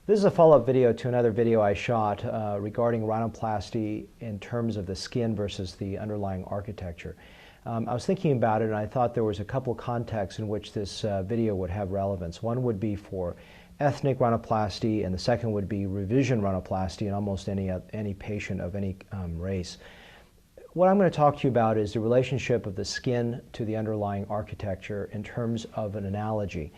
This is a follow-up video to another video I shot regarding rhinoplasty in terms of the skin versus the underlying architecture. I was thinking about it and I thought there was a couple contexts in which this video would have relevance. One would be for ethnic rhinoplasty and the second would be revision rhinoplasty in almost any patient of any race. What I'm going to talk to you about is the relationship of the skin to the underlying architecture in terms of an analogy.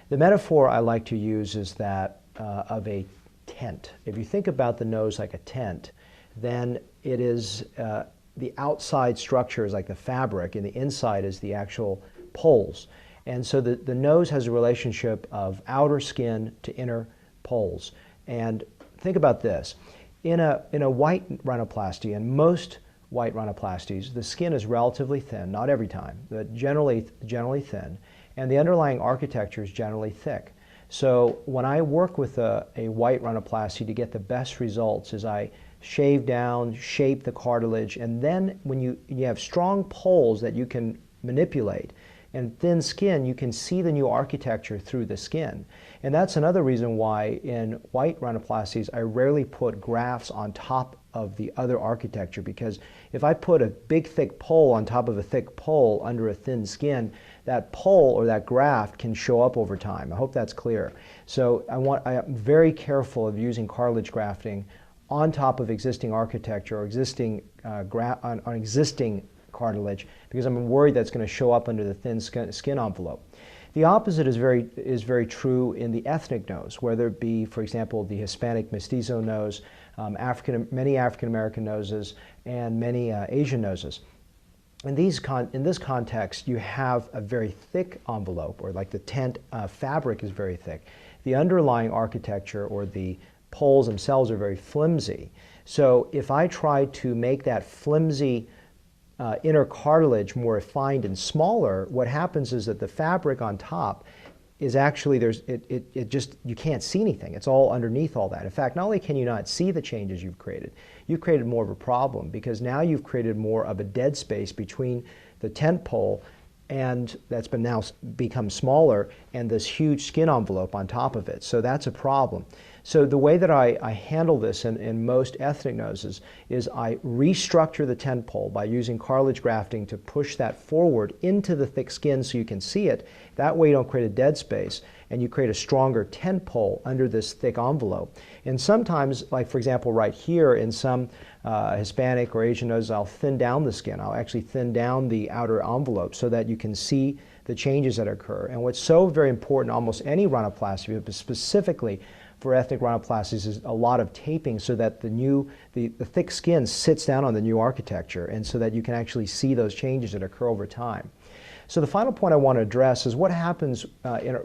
The metaphor I like to use is that of a tent. If you think about the nose like a tent, then it is the outside structure is like the fabric and the inside is the actual poles. And so the nose has a relationship of outer skin to inner poles. And think about this. In a white rhinoplasty, and most white rhinoplasties, the skin is relatively thin, not every time, but generally thin, and the underlying architecture is generally thick. So when I work with a white rhinoplasty to get the best results is I shave down, shape the cartilage, and then when you have strong poles that you can manipulate and thin skin, you can see the new architecture through the skin. And that's another reason why in white rhinoplasties I rarely put grafts on top of the other architecture, because if I put a big thick pole on top of a thick pole under a thin skin, that pole or that graft can show up over time. I hope that's clear. So I am very careful of using cartilage grafting on top of existing architecture or existing on existing cartilage, because I'm worried that's going to show up under the thin skin envelope. The opposite is very true in the ethnic nose, whether it be, for example, the Hispanic mestizo nose, many African American noses, and many Asian noses. In this context, you have a very thick envelope, or like the tent fabric is very thick. The underlying architecture or the poles themselves are very flimsy. So if I try to make that flimsy inner cartilage more refined and smaller, what happens is that the fabric on top is actually, you can't see anything. It's all underneath all that. In fact, not only can you not see the changes you've created more of a problem, because now you've created more of a dead space between the tent pole and that's now become smaller and this huge skin envelope on top of it. So that's a problem. So the way that I handle this in most ethnic noses is I restructure the tent pole by using cartilage grafting to push that forward into the thick skin so you can see it. That way you don't create a dead space and you create a stronger tent pole under this thick envelope. And sometimes, like for example right here in some Hispanic or Asian noses, I'll thin down the skin. I'll actually thin down the outer envelope so that you can see the changes that occur. And what's so very important in almost any rhinoplasty, but specifically for ethnic rhinoplasties, is a lot of taping so that the thick skin sits down on the new architecture and so that you can actually see those changes that occur over time. So the final point I want to address is what happens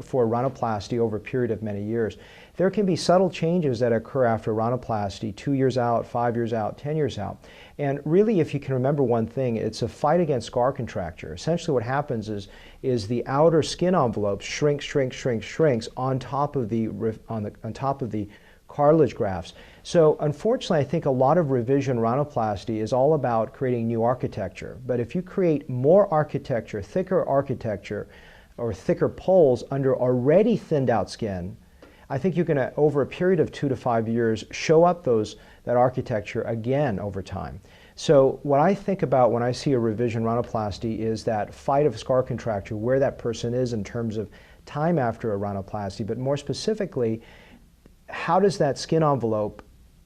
for a rhinoplasty over a period of many years. There can be subtle changes that occur after a rhinoplasty 2 years out, 5 years out, 10 years out. And really, if you can remember one thing, it's a fight against scar contracture. Essentially what happens is the outer skin envelope shrinks on top of the cartilage grafts. So unfortunately, I think a lot of revision rhinoplasty is all about creating new architecture. But if you create more architecture, or thicker poles under already thinned out skin, I think you're going to, over a period of 2 to 5 years, show up that architecture again over time. So what I think about when I see a revision rhinoplasty is that fight of scar contracture, where that person is in terms of time after a rhinoplasty, but more specifically, how does that skin envelope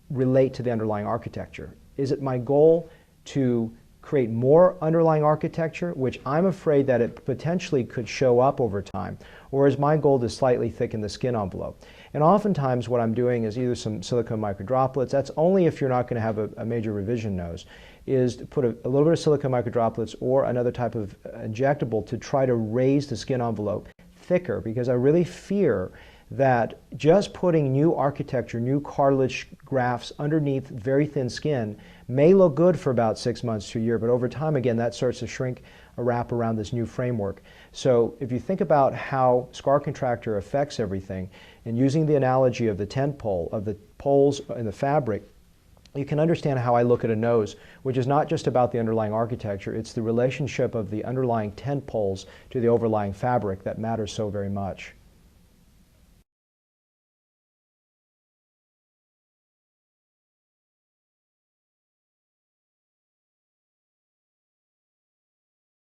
relate to the underlying architecture? Is it my goal to create more underlying architecture, which I'm afraid that it potentially could show up over time, or is my goal to slightly thicken the skin envelope? And oftentimes what I'm doing is either some silicone microdroplets, that's only if you're not going to have a major revision nose, is to put a little bit of silicone microdroplets or another type of injectable to try to raise the skin envelope thicker, because I really fear that just putting new architecture, new cartilage grafts underneath very thin skin may look good for about 6 months to a year, but over time, again, that starts to shrink a wrap around this new framework. So if you think about how scar contracture affects everything, and using the analogy of the tent pole, of the poles in the fabric, you can understand how I look at a nose, which is not just about the underlying architecture, it's the relationship of the underlying tent poles to the overlying fabric that matters so very much.